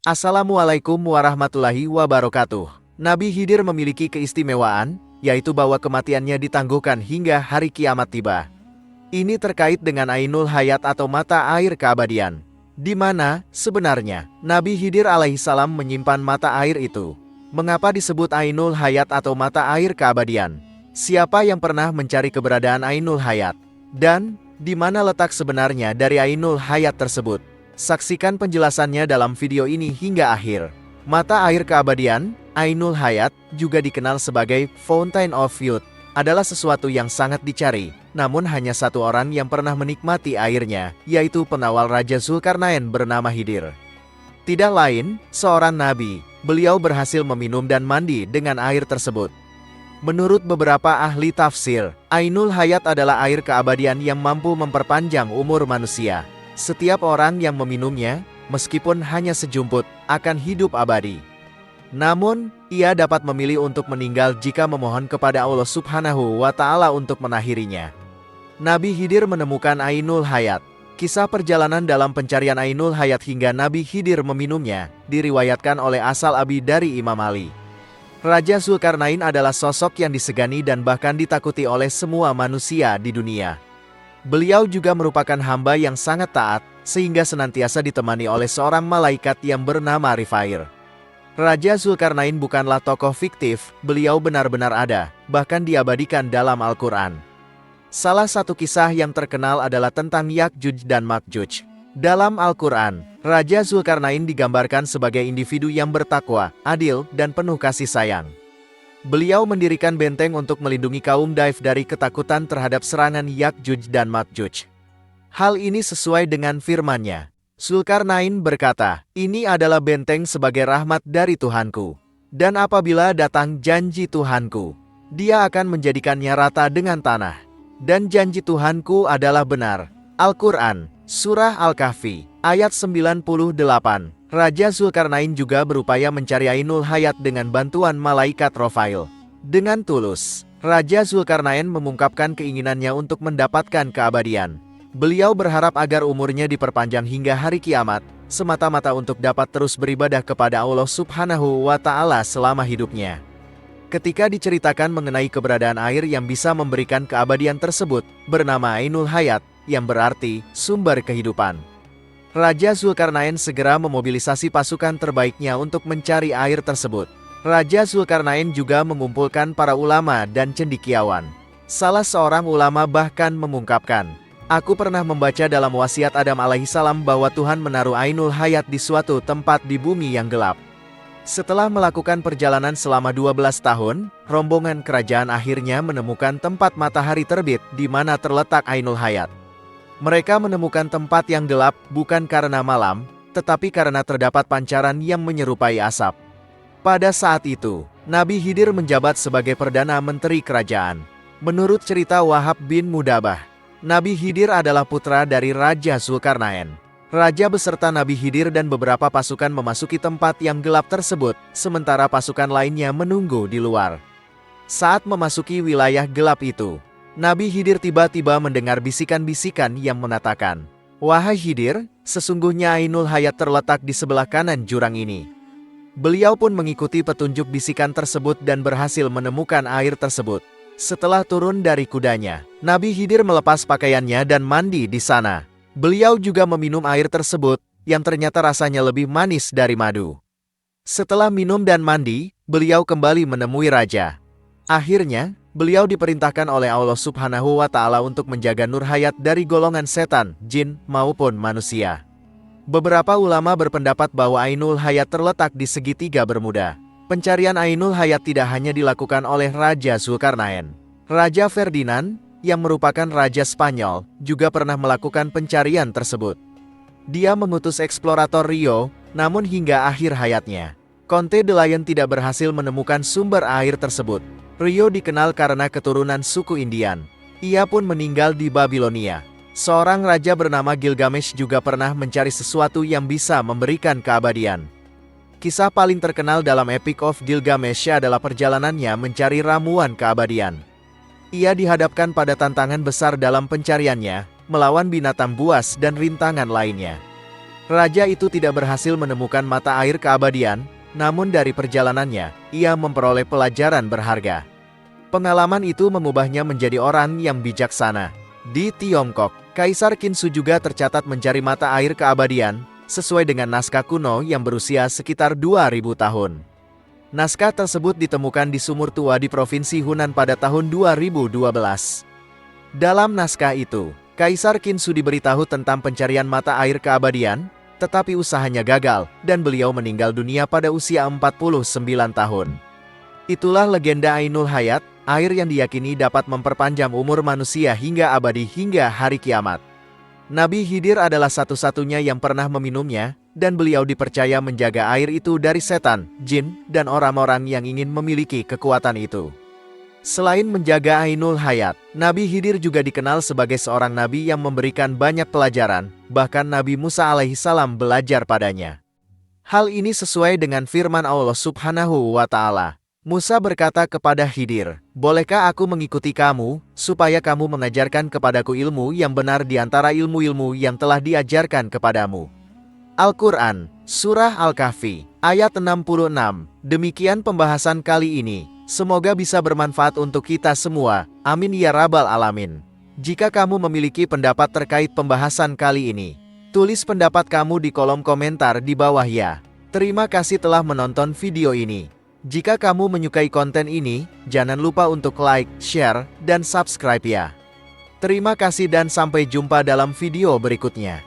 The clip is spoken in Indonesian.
Assalamualaikum warahmatullahi wabarakatuh. Nabi Khidir memiliki keistimewaan, yaitu bahwa kematiannya ditangguhkan hingga hari kiamat tiba. Ini terkait dengan Ainul Hayat atau mata air keabadian. Di mana, sebenarnya, Nabi Khidir alaihissalam menyimpan mata air itu. Mengapa disebut Ainul Hayat atau mata air keabadian? Siapa yang pernah mencari keberadaan Ainul Hayat? Dan, di mana letak sebenarnya dari Ainul Hayat tersebut? Saksikan penjelasannya dalam video ini hingga akhir. Mata air keabadian, Ainul Hayat, juga dikenal sebagai Fountain of Youth, adalah sesuatu yang sangat dicari, namun hanya satu orang yang pernah menikmati airnya, yaitu pengawal Raja Zulkarnain bernama Khidir. Tidak lain, seorang nabi, beliau berhasil meminum dan mandi dengan air tersebut. Menurut beberapa ahli tafsir, Ainul Hayat adalah air keabadian yang mampu memperpanjang umur manusia. Setiap orang yang meminumnya, meskipun hanya sejumput, akan hidup abadi. Namun, ia dapat memilih untuk meninggal jika memohon kepada Allah Subhanahu wa Ta'ala untuk mengakhirinya. Nabi Khidir menemukan Ainul Hayat. Kisah perjalanan dalam pencarian Ainul Hayat hingga Nabi Khidir meminumnya, diriwayatkan oleh Asal Abi dari Imam Ali. Raja Zulkarnain adalah sosok yang disegani dan bahkan ditakuti oleh semua manusia di dunia. Beliau juga merupakan hamba yang sangat taat, sehingga senantiasa ditemani oleh seorang malaikat yang bernama Rifair. Raja Zulkarnain bukanlah tokoh fiktif, beliau benar-benar ada, bahkan diabadikan dalam Al-Quran. Salah satu kisah yang terkenal adalah tentang Ya'juj dan Ma'juj. Dalam Al-Quran, Raja Zulkarnain digambarkan sebagai individu yang bertakwa, adil, dan penuh kasih sayang. Beliau mendirikan benteng untuk melindungi kaum Daif dari ketakutan terhadap serangan Ya'juj dan Ma'juj. Hal ini sesuai dengan firman-Nya. Zulkarnain berkata, "Ini adalah benteng sebagai rahmat dari Tuhanku. Dan apabila datang janji Tuhanku, Dia akan menjadikannya rata dengan tanah. Dan janji Tuhanku adalah benar." Al-Quran, Surah Al-Kahfi, ayat 98. Raja Zulkarnain juga berupaya mencari Ainul Hayat dengan bantuan malaikat Rafail. Dengan tulus, Raja Zulkarnain mengungkapkan keinginannya untuk mendapatkan keabadian. Beliau berharap agar umurnya diperpanjang hingga hari kiamat, semata-mata untuk dapat terus beribadah kepada Allah Subhanahu wa Ta'ala selama hidupnya. Ketika diceritakan mengenai keberadaan air yang bisa memberikan keabadian tersebut, bernama Ainul Hayat, yang berarti sumber kehidupan. Raja Zulkarnain segera memobilisasi pasukan terbaiknya untuk mencari air tersebut. Raja Zulkarnain juga mengumpulkan para ulama dan cendekiawan. Salah seorang ulama bahkan mengungkapkan, "Aku pernah membaca dalam wasiat Adam alaihissalam bahwa Tuhan menaruh Ainul Hayat di suatu tempat di bumi yang gelap." Setelah melakukan perjalanan selama 12 tahun, rombongan kerajaan akhirnya menemukan tempat matahari terbit di mana terletak Ainul Hayat. Mereka menemukan tempat yang gelap bukan karena malam, tetapi karena terdapat pancaran yang menyerupai asap. Pada saat itu, Nabi Khidir menjabat sebagai Perdana Menteri Kerajaan. Menurut cerita Wahab bin Mudabah, Nabi Khidir adalah putra dari Raja Zulkarnain. Raja beserta Nabi Khidir dan beberapa pasukan memasuki tempat yang gelap tersebut, sementara pasukan lainnya menunggu di luar. Saat memasuki wilayah gelap itu, Nabi Khidir tiba-tiba mendengar bisikan-bisikan yang mengatakan, "Wahai Khidir, sesungguhnya Ainul Hayat terletak di sebelah kanan jurang ini." Beliau pun mengikuti petunjuk bisikan tersebut dan berhasil menemukan air tersebut. Setelah turun dari kudanya, Nabi Khidir melepas pakaiannya dan mandi di sana. Beliau juga meminum air tersebut, yang ternyata rasanya lebih manis dari madu. Setelah minum dan mandi, beliau kembali menemui raja. Akhirnya, beliau diperintahkan oleh Allah Subhanahu wa Ta'ala untuk menjaga Nur Hayat dari golongan setan, jin, maupun manusia. Beberapa ulama berpendapat bahwa Ainul Hayat terletak di segitiga Bermuda. Pencarian Ainul Hayat tidak hanya dilakukan oleh Raja Zulkarnain. Raja Ferdinand, yang merupakan Raja Spanyol, juga pernah melakukan pencarian tersebut. Dia mengutus eksplorator Rio, namun hingga akhir hayatnya, Conte de Lion tidak berhasil menemukan sumber air tersebut. Rio dikenal karena keturunan suku Indian. Ia pun meninggal di Babilonia. Seorang raja bernama Gilgamesh juga pernah mencari sesuatu yang bisa memberikan keabadian. Kisah paling terkenal dalam Epic of Gilgamesh adalah perjalanannya mencari ramuan keabadian. Ia dihadapkan pada tantangan besar dalam pencariannya, melawan binatang buas dan rintangan lainnya. Raja itu tidak berhasil menemukan mata air keabadian, namun dari perjalanannya, ia memperoleh pelajaran berharga. Pengalaman itu mengubahnya menjadi orang yang bijaksana. Di Tiongkok, Kaisar Qinsu juga tercatat mencari mata air keabadian, sesuai dengan naskah kuno yang berusia sekitar 2000 tahun. Naskah tersebut ditemukan di sumur tua di Provinsi Hunan pada tahun 2012. Dalam naskah itu, Kaisar Qinsu diberitahu tentang pencarian mata air keabadian, tetapi usahanya gagal, dan beliau meninggal dunia pada usia 49 tahun. Itulah legenda Ainul Hayat, air yang diyakini dapat memperpanjang umur manusia hingga abadi hingga hari kiamat. Nabi Khidir adalah satu-satunya yang pernah meminumnya, dan beliau dipercaya menjaga air itu dari setan, jin, dan orang-orang yang ingin memiliki kekuatan itu. Selain menjaga Ainul Hayat, Nabi Khidir juga dikenal sebagai seorang nabi yang memberikan banyak pelajaran, bahkan Nabi Musa alaihissalam belajar padanya. Hal ini sesuai dengan firman Allah Subhanahu wa Ta'ala. Musa berkata kepada Khidir, "Bolehkah aku mengikuti kamu, supaya kamu mengajarkan kepadaku ilmu yang benar di antara ilmu-ilmu yang telah diajarkan kepadamu?" Al-Quran, Surah Al-Kahfi, ayat 66. Demikian pembahasan kali ini. Semoga bisa bermanfaat untuk kita semua. Amin ya rabbal alamin. Jika kamu memiliki pendapat terkait pembahasan kali ini, tulis pendapat kamu di kolom komentar di bawah ya. Terima kasih telah menonton video ini. Jika kamu menyukai konten ini, jangan lupa untuk like, share, dan subscribe ya. Terima kasih dan sampai jumpa dalam video berikutnya.